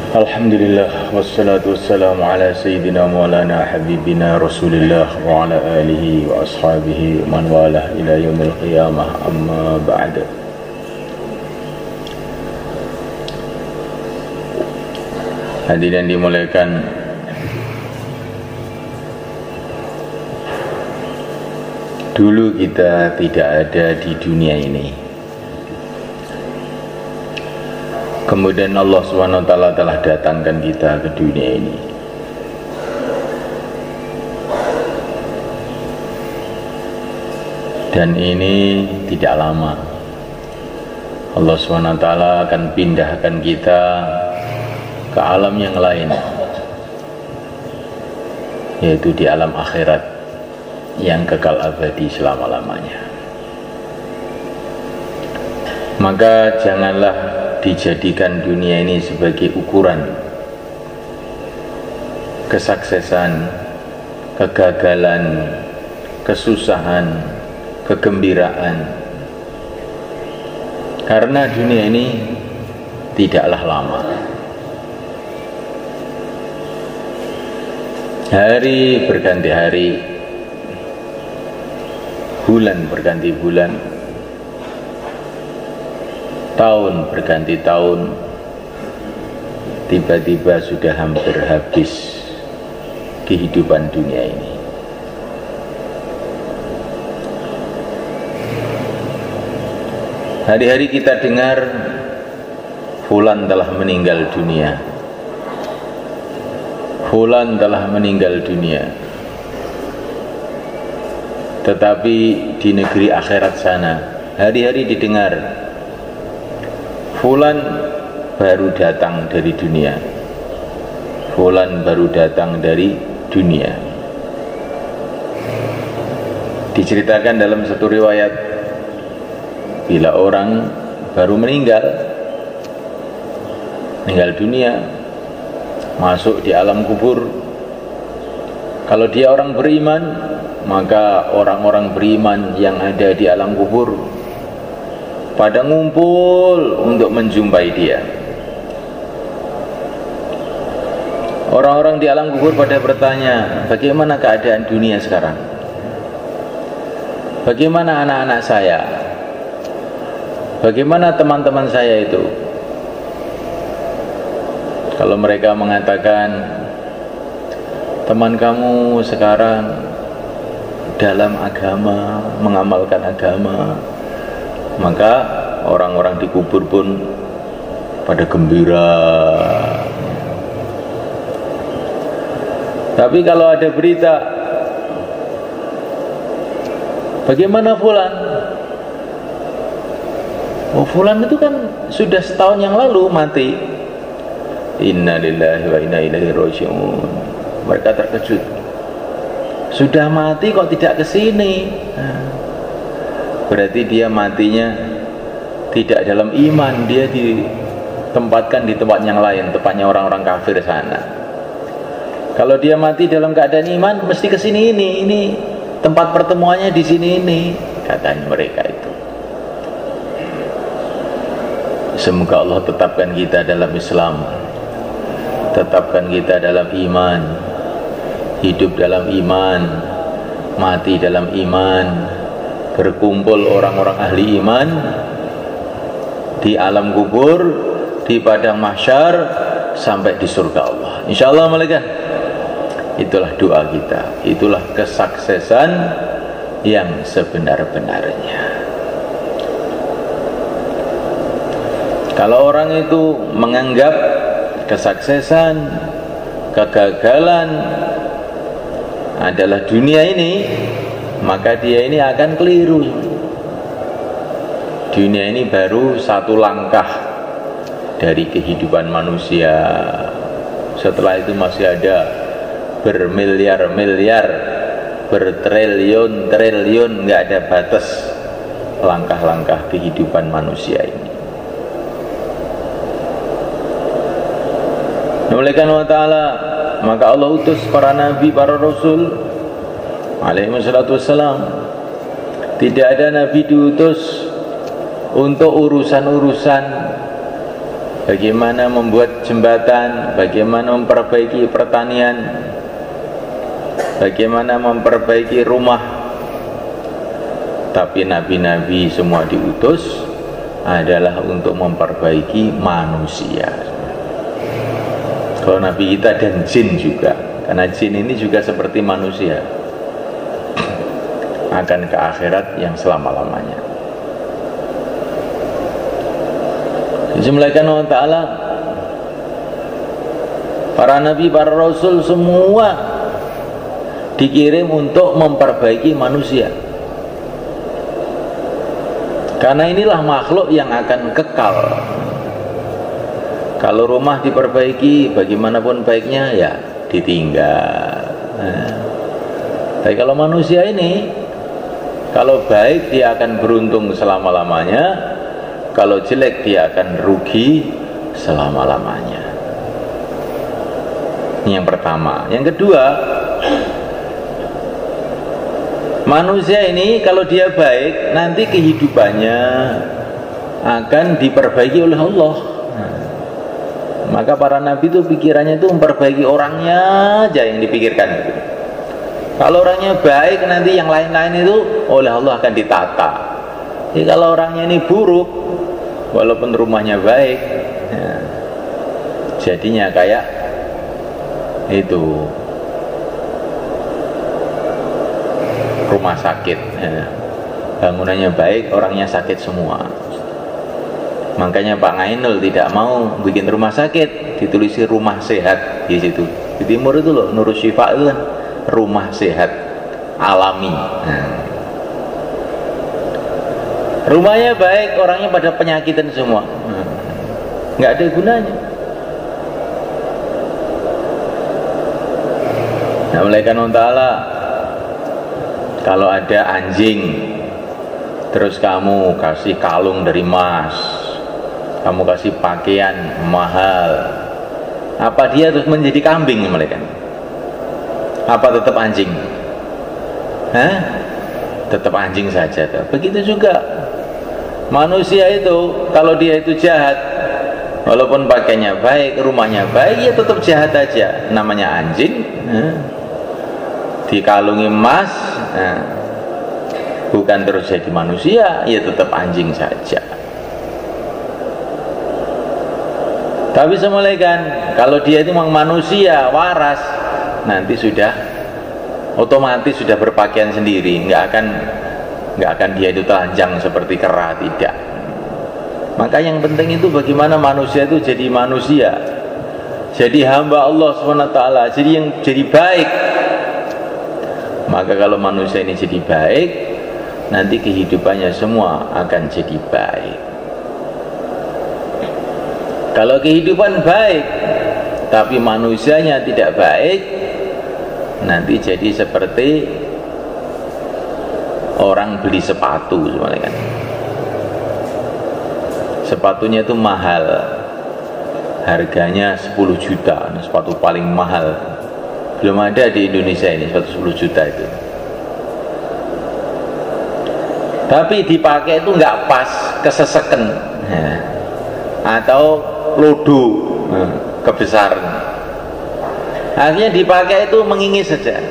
Alhamdulillah wassalatu wassalamu ala sayyidina maulana habibina rasulillah wa ala alihi wa ashabihi man walah ila yaumil qiyamah amma ba'd. Hadirin dimuliakan, dulu kita tidak ada di dunia ini. Kemudian Allah SWT telah datangkan kita ke dunia ini. Dan ini tidak lama. Allah SWT akan pindahkan kita ke alam yang lain, yaitu di alam akhirat yang kekal abadi selama-lamanya. Maka janganlah dijadikan dunia ini sebagai ukuran kesuksesan, kegagalan, kesusahan, kegembiraan, karena dunia ini tidaklah lama. Hari berganti hari, bulan berganti bulan, tahun berganti tahun, tiba-tiba sudah hampir habis kehidupan dunia ini. Hari-hari kita dengar fulan telah meninggal dunia, fulan telah meninggal dunia. Tetapi di negeri akhirat sana hari-hari didengar fulan baru datang dari dunia, fulan baru datang dari dunia. Diceritakan dalam satu riwayat, bila orang baru meninggal dunia, masuk di alam kubur, kalau dia orang beriman, maka orang-orang beriman yang ada di alam kubur pada ngumpul untuk menjumpai dia. Orang-orang di alam kubur pada bertanya, bagaimana keadaan dunia sekarang? Bagaimana anak-anak saya? Bagaimana teman-teman saya itu? Kalau mereka mengatakan, teman kamu sekarang dalam agama, mengamalkan agama, maka orang-orang di kubur pun pada gembira. Tapi kalau ada berita, bagaimana fulan? Oh, fulan itu kan sudah setahun yang lalu mati. Inna lillahi wa inna ilaihi raji'un. Mereka terkejut. Sudah mati kok tidak kesini? Berarti dia matinya tidak dalam iman, dia ditempatkan di tempat yang lain, tempatnya orang-orang kafir sana. Kalau dia mati dalam keadaan iman, mesti kesini ini tempat pertemuannya di sini ini, katanya mereka itu. Semoga Allah tetapkan kita dalam Islam, tetapkan kita dalam iman, hidup dalam iman, mati dalam iman, berkumpul orang-orang ahli iman di alam kubur, di padang mahsyar, sampai di surga Allah. Insyaallah malaikat. Itulah doa kita, itulah kesuksesan yang sebenar-benarnya. Kalau orang itu menganggap kesuksesan, kegagalan adalah dunia ini, maka dia ini akan keliru. Dunia ini baru satu langkah dari kehidupan manusia. Setelah itu masih ada bermiliar-miliar, bertriliun-triliun, nggak ada batas langkah-langkah kehidupan manusia ini. Oleh karena ta'ala, maka Allah utus para nabi, para rasul alaihi wassalatu wassalam. Tidak ada nabi diutus untuk urusan-urusan bagaimana membuat jembatan, bagaimana memperbaiki pertanian, bagaimana memperbaiki rumah. Tapi nabi-nabi semua diutus adalah untuk memperbaiki manusia. Kalau nabi kita dan jin juga, karena jin ini juga seperti manusia, akan ke akhirat yang selama-lamanya. Bismillahirrahmanirrahim. Allah Ta'ala, para nabi, para rasul semua dikirim untuk memperbaiki manusia, karena inilah makhluk yang akan kekal. Kalau rumah diperbaiki, bagaimanapun baiknya ya ditinggal. Tapi kalau manusia ini, kalau baik dia akan beruntung selama-lamanya, kalau jelek dia akan rugi selama-lamanya. Ini yang pertama. Yang kedua, manusia ini kalau dia baik, nanti kehidupannya akan diperbaiki oleh Allah. Maka para nabi itu pikirannya itu memperbaiki orangnya aja yang dipikirkan. Kalau orangnya baik, nanti yang lain-lain itu oleh Allah akan ditata. Jadi kalau orangnya ini buruk, walaupun rumahnya baik, ya, jadinya kayak itu rumah sakit, ya. Bangunannya baik, orangnya sakit semua. Makanya Pak Ngainul tidak mau bikin rumah sakit, ditulisi rumah sehat di situ. Di timur itu loh, Nurul Syifa itu kan rumah sehat alami. Rumahnya baik, orangnya pada penyakitan semua, nggak ada gunanya. Nah, malaikat Allah Ta'ala, kalau ada anjing terus kamu kasih kalung dari emas, kamu kasih pakaian mahal, apa dia terus menjadi kambing malaikat? Apa tetap anjing? Tetap anjing saja. Begitu juga manusia itu, kalau dia itu jahat, walaupun pakaiannya baik, rumahnya baik, ya tetap jahat aja. Namanya anjing, dikalungi emas, bukan terus jadi manusia, ya tetap anjing saja. Tapi semulaikan, kalau dia itu memang manusia waras, nanti sudah otomatis sudah berpakaian sendiri, nggak akan dia itu telanjang seperti kera, tidak. Maka yang penting itu bagaimana manusia itu jadi manusia, jadi hamba Allah SWT, jadi baik. Maka kalau manusia ini jadi baik, nanti kehidupannya semua akan jadi baik. Kalau kehidupan baik tapi manusianya tidak baik, nanti jadi seperti orang beli sepatu sebenarnya kan. Sepatunya itu mahal, harganya 10 juta, sepatu paling mahal. Belum ada di Indonesia ini sepatu 10 juta itu. Tapi dipakai itu nggak pas, kesesekan, atau lodo kebesaran. Akhirnya dipakai itu mengingis saja,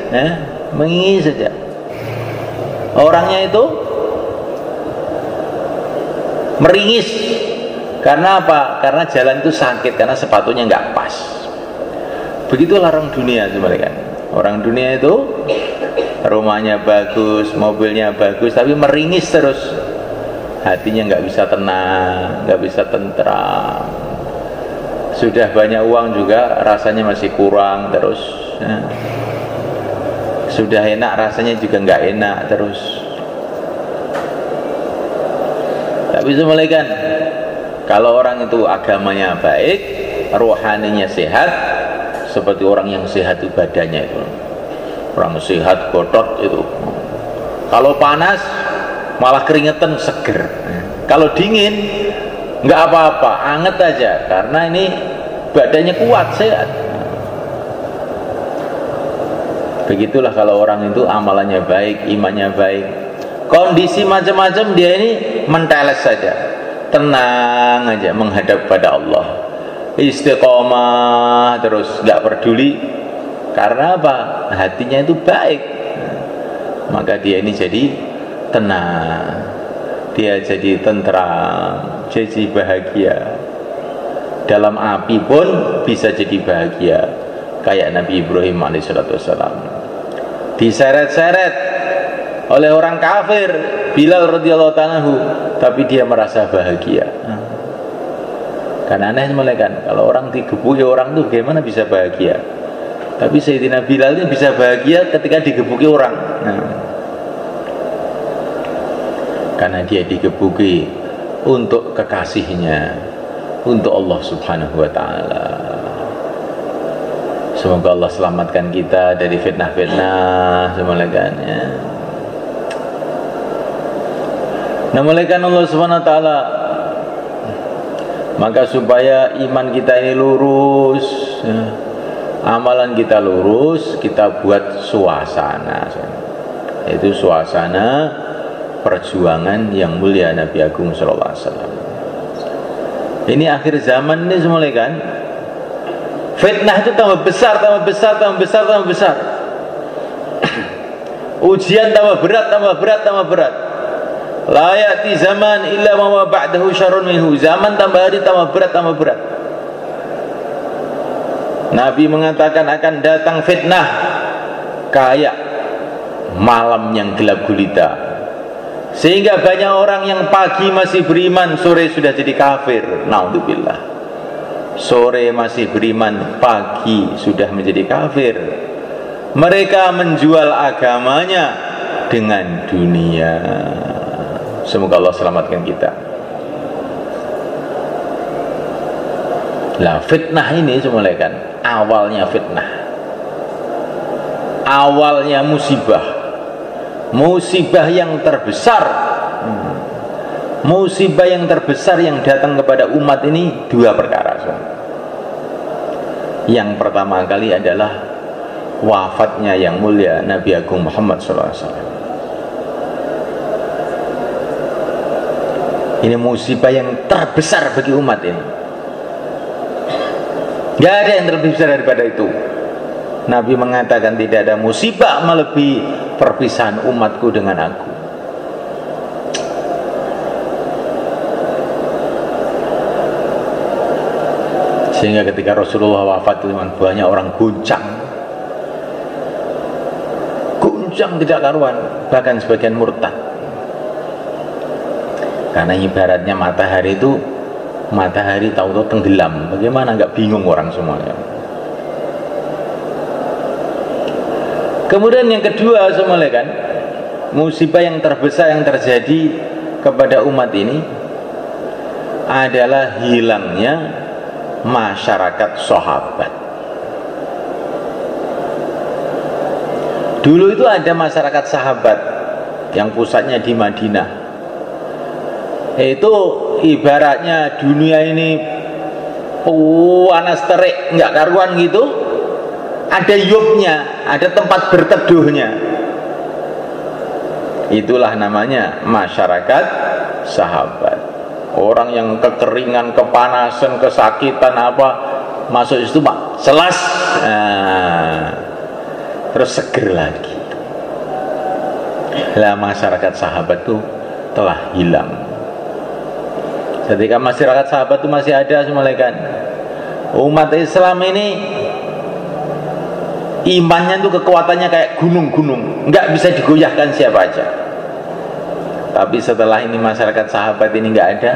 mengingis saja. Orangnya itu meringis. Karena apa? Karena jalan itu sakit, karena sepatunya nggak pas. Begitulah orang dunia sebenarnya kan. Orang dunia itu rumahnya bagus, mobilnya bagus, tapi meringis terus. Hatinya nggak bisa tenang, nggak bisa tentram. Sudah banyak uang juga rasanya masih kurang terus. Sudah enak rasanya juga nggak enak terus. Tapi semulaikan, kalau orang itu agamanya baik, rohaninya sehat, seperti orang yang sehat itu badannya itu, orang sehat gotot itu, kalau panas malah keringetan seger, kalau dingin nggak apa-apa, anget aja, karena ini badannya kuat, sehat. Begitulah kalau orang itu amalannya baik, imannya baik, kondisi macam-macam dia ini menteles saja, tenang aja menghadap pada Allah. istiqomah terus nggak peduli. Karena apa? Hatinya itu baik. Maka dia ini jadi tenang, dia jadi tentram, jadi bahagia. Dalam api pun bisa jadi bahagia, kayak Nabi Ibrahim alaihissalam diseret-seret oleh orang kafir, Bilal radhiyallahu ta'ala anhu, tapi dia merasa bahagia. Karena aneh kan, kalau orang digebuki orang tuh gimana bisa bahagia? Tapi Sayyidina Bilal ini bisa bahagia ketika digebuki orang. Karena dia digebuki untuk kekasihnya, untuk Allah subhanahu wa ta'ala. Semoga Allah selamatkan kita dari fitnah-fitnah semuanya kan, ya. Nah, mulaikan Allah subhanahu wa ta'ala, maka supaya iman kita ini lurus, ya, amalan kita lurus, kita buat suasana, yaitu suasana perjuangan yang mulia Nabi Agung sallallahu alaihi wasallam. Ini akhir zaman ini semuanya kan, fitnah itu tambah besar, tambah besar, tambah besar, tambah besar. Ujian tambah berat, tambah berat, tambah berat. La ya'ti zaman illa ma ba'dahu syarrun minhu. Zaman tambah hari tambah berat, tambah berat. Nabi mengatakan akan datang fitnah kayak malam yang gelap gulita, sehingga banyak orang yang pagi masih beriman, sore sudah jadi kafir. Naudzubillah. Sore masih beriman, pagi sudah menjadi kafir. Mereka menjual agamanya dengan dunia. Semoga Allah selamatkan kita. Lah fitnah ini semuanya kan, awalnya fitnah, awalnya musibah, musibah yang terbesar, musibah yang terbesar yang datang kepada umat ini dua perkara. Yang pertama kali adalah wafatnya yang mulia Nabi Agung Muhammad SAW. Ini musibah yang terbesar bagi umat ini. Gak ada yang lebih besar daripada itu. Nabi mengatakan tidak ada musibah melebihi perpisahan umatku dengan aku. Sehingga ketika Rasulullah wafat itu banyak orang guncang tidak karuan, bahkan sebagian murtad. Karena ibaratnya matahari itu, matahari tahu-tahu tenggelam, bagaimana nggak bingung orang semuanya. Kemudian yang kedua semuanya kan, musibah yang terbesar yang terjadi kepada umat ini adalah hilangnya masyarakat sahabat. Dulu itu ada masyarakat sahabat yang pusatnya di Madinah. Itu ibaratnya dunia ini panas terik nggak karuan gitu. Ada yubnya, ada tempat berteduhnya. Itulah namanya masyarakat sahabat. Orang yang kekeringan, kepanasan, kesakitan apa, masuk itu pak selas, terus seger lagi. Lah masyarakat sahabat itu telah hilang. Ketika masyarakat sahabat itu masih ada semuanya kan, umat Islam ini imannya itu kekuatannya kayak gunung-gunung, nggak bisa digoyahkan siapa aja. Tapi setelah ini masyarakat sahabat ini nggak ada,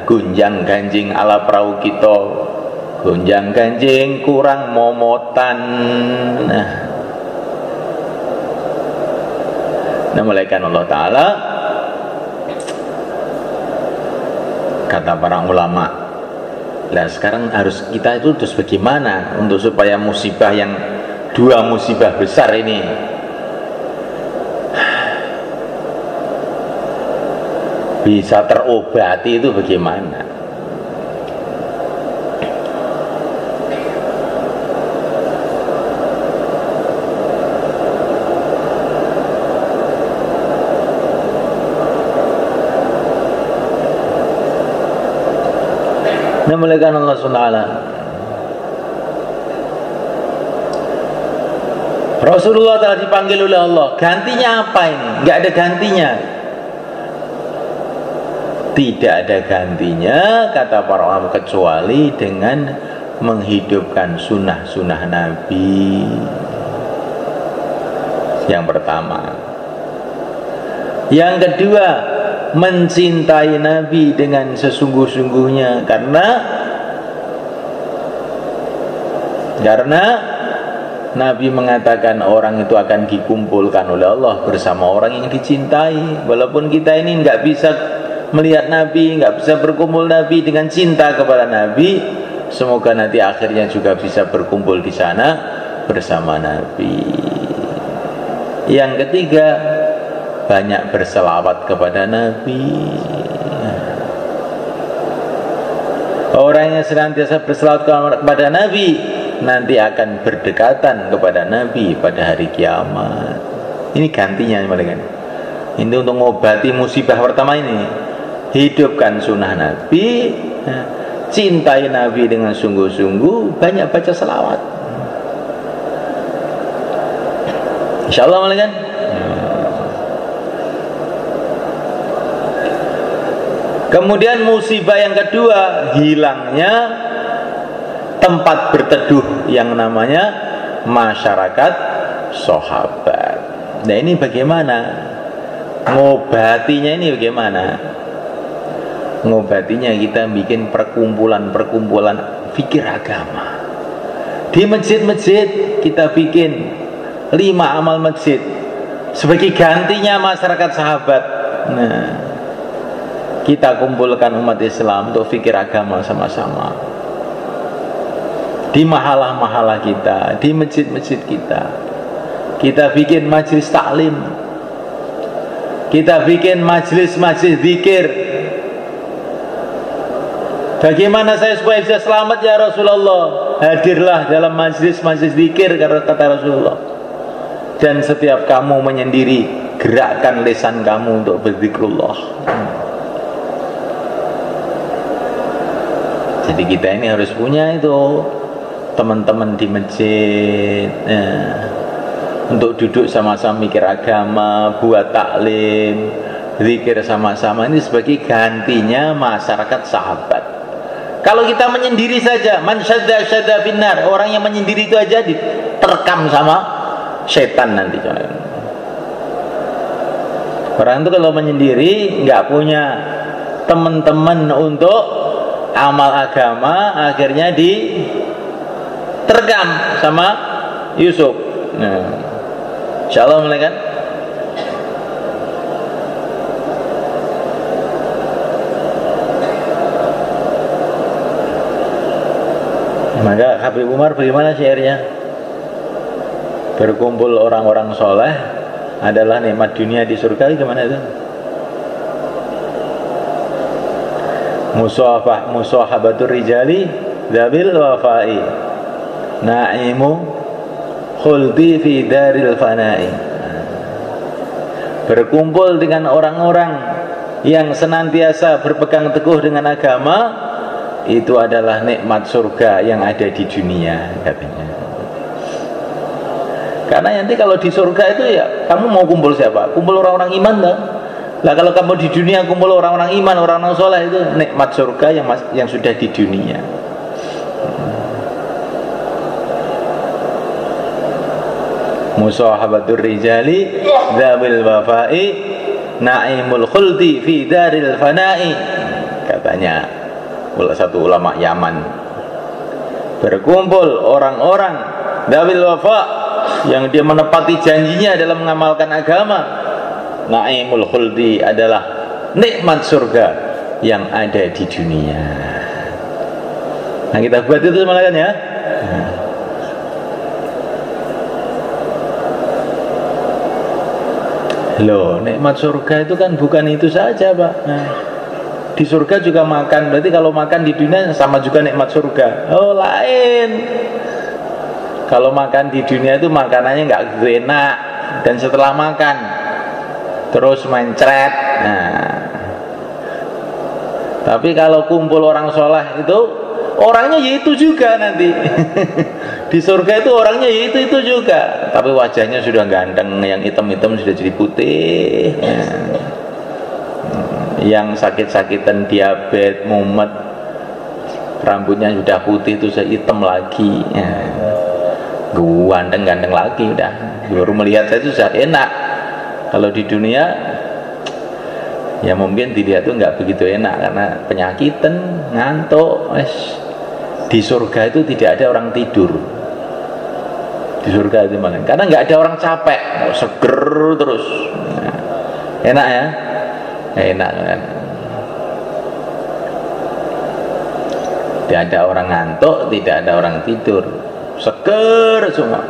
gunjang ganjing ala perahu kita, gunjang ganjing kurang momotan. Nah mulaikan Allah Ta'ala, kata para ulama, nah sekarang harus kita itu terus bagaimana untuk supaya musibah yang dua musibah besar ini bisa terobati, itu bagaimana? Memuliakan Allah SWT. Rasulullah telah dipanggil oleh Allah. Gantinya apa ini? Nggak ada gantinya. Tidak ada gantinya, kata para ulama, kecuali dengan menghidupkan sunnah-sunnah Nabi. Yang pertama. Yang kedua, mencintai Nabi dengan sesungguh-sungguhnya, karena Nabi mengatakan orang itu akan dikumpulkan oleh Allah bersama orang yang dicintai. Walaupun kita ini nggak bisa melihat Nabi, nggak bisa berkumpul Nabi dengan cinta kepada Nabi, semoga nanti akhirnya juga bisa berkumpul di sana bersama Nabi. Yang ketiga, banyak berselawat kepada Nabi. Orang yang senantiasa berselawat kepada Nabi nanti akan berdekatan kepada Nabi pada hari kiamat. Ini gantinya, ini untuk mengobati musibah pertama ini. Hidupkan sunnah Nabi, cintai Nabi dengan sungguh-sungguh, banyak baca selawat. Insyaallah, malaikat. Kemudian musibah yang kedua, hilangnya tempat berteduh yang namanya masyarakat sahabat. Nah, ini bagaimana? Ngobatinya ini bagaimana? Ngobatinya kita bikin perkumpulan fikir agama. Di masjid-masjid kita bikin 5 amal masjid sebagai gantinya masyarakat sahabat. Nah, kita kumpulkan umat Islam untuk fikir agama sama-sama. Di mahalah-mahalah kita, di masjid-masjid kita. Kita bikin majelis taklim. Kita bikin majelis-majelis zikir. Bagaimana saya supaya bisa selamat ya Rasulullah? Hadirlah dalam majelis-majelis zikir, kata Rasulullah. Dan setiap kamu menyendiri, gerakkan lisan kamu untuk berzikrullah. Jadi kita ini harus punya itu teman-teman di masjid, untuk duduk sama-sama mikir agama, buat taklim, zikir sama-sama. Ini sebagai gantinya masyarakat sahabat. Kalau kita menyendiri saja, man syadda syadda finnar, orang yang menyendiri itu aja diterkam sama setan nanti. Orang itu kalau menyendiri nggak punya teman-teman untuk amal agama, akhirnya diterkam sama Yusuf. Nah, insyaallah, malaikat. Maka Habib Umar bagaimana syairnya? Berkumpul orang-orang soleh adalah nikmat dunia di surga. Gimana itu? Musahabatur rijali dzabil wafai, na'imu khuldi fi daril fana'i. Berkumpul dengan orang-orang yang senantiasa berpegang teguh dengan agama, itu adalah nikmat surga yang ada di dunia, katanya. Karena nanti kalau di surga itu ya kamu mau kumpul siapa? Kumpul orang-orang iman dah. Lah kalau kamu di dunia kumpul orang-orang iman, orang-orang soleh, itu nikmat surga yang sudah di dunia. Musahabatur rijali dzabil wafai, na'imul khuldi fi daril fana'i, katanya satu ulama Yaman. Berkumpul orang-orang dzabil wafa, yang dia menepati janjinya dalam mengamalkan agama. Na'imul khuldi adalah nikmat surga yang ada di dunia. Nah, kita buat itu malaikat ya. Loh, nikmat surga itu kan bukan itu saja, Pak. Nah, di surga juga makan. Berarti kalau makan di dunia sama juga nikmat surga. Oh, lain. Kalau makan di dunia itu makanannya nggak enak, dan setelah makan terus mencret. Nah, tapi kalau kumpul orang soleh itu orangnya ya itu juga nanti. Di surga itu orangnya ya itu juga, tapi wajahnya sudah ganteng, yang hitam-hitam sudah jadi putih. Yang sakit-sakitan diabetes, mumet, rambutnya sudah putih itu hitam lagi. Ganteng-ganteng lagi udah. Baru melihat saya itu sudah enak. Kalau di dunia ya mungkin dilihat tuh nggak begitu enak karena penyakitan, ngantuk. Di surga itu tidak ada orang tidur. Di surga itu malah karena nggak ada orang capek, seger terus. Enak ya, enak kan. Tidak ada orang ngantuk, tidak ada orang tidur, seger semua.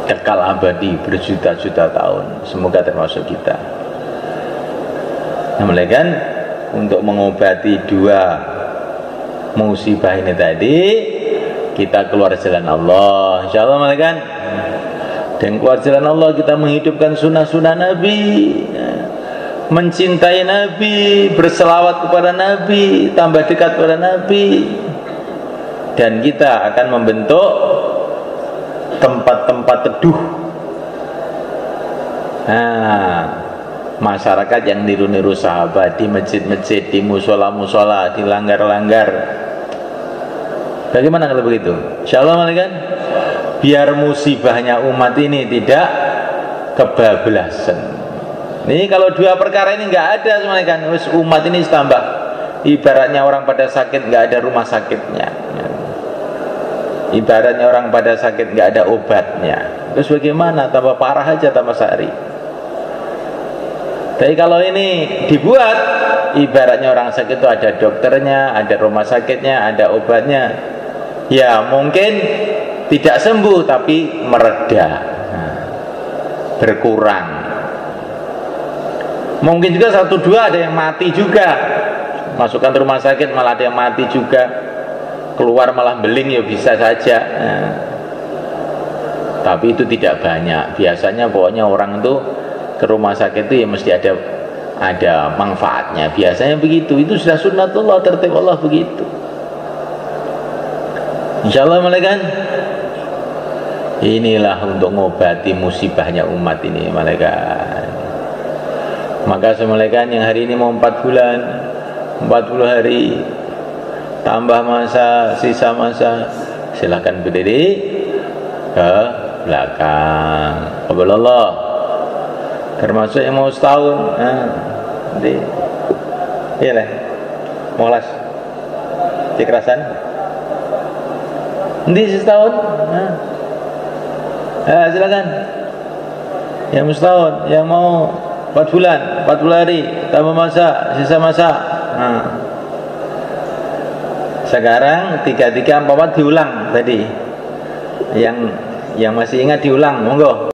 Kekal abadi berjuta-juta tahun. Semoga termasuk kita. Nah, kan untuk mengobati dua musibah ini tadi, kita keluar jalan Allah, insya Allah kan. Dan keluar jalan Allah kita menghidupkan sunnah-sunnah Nabi, mencintai Nabi, berselawat kepada Nabi, tambah dekat kepada Nabi, dan kita akan membentuk tempat-tempat teduh. Masyarakat yang niru-niru sahabat di masjid-masjid, di musola-musola, di langgar-langgar. Bagaimana kalau begitu? Insyaallah kan? Biar musibahnya umat ini tidak kebablasan. Ini kalau dua perkara ini nggak ada semuanya kan, umat ini tambah. Ibaratnya orang pada sakit nggak ada rumah sakitnya. Ibaratnya orang pada sakit nggak ada obatnya. Terus bagaimana? Tambah parah aja tambah sehari. Tapi kalau ini dibuat, ibaratnya orang sakit itu ada dokternya, ada rumah sakitnya, ada obatnya. Ya mungkin tidak sembuh tapi mereda, berkurang. Mungkin juga 1-2 ada yang mati juga. Masukkan ke rumah sakit malah ada yang mati juga. Keluar malah beling ya bisa saja. Tapi itu tidak banyak. Biasanya pokoknya orang itu ke rumah sakit itu ya mesti ada manfaatnya. Biasanya begitu. Itu sudah sunnatullah, tertib Allah begitu. Insyaallah malaikat. Inilah untuk mengobati musibahnya umat ini malaikat. Maka semalaikat yang hari ini mau 4 bulan, 40 hari, tambah masa, sisa masa, silakan berdiri ke belakang. Qabalallah. Termasuk yang mau setahun, nanti, iya lah, mau las, dikerasan, nanti setahun, silakan. Yang mau setahun, yang mau 4 bulan, 40 hari, tambah masa, sisa masa. Sekarang 3, 3, 4 diulang tadi. Yang masih ingat diulang, monggo.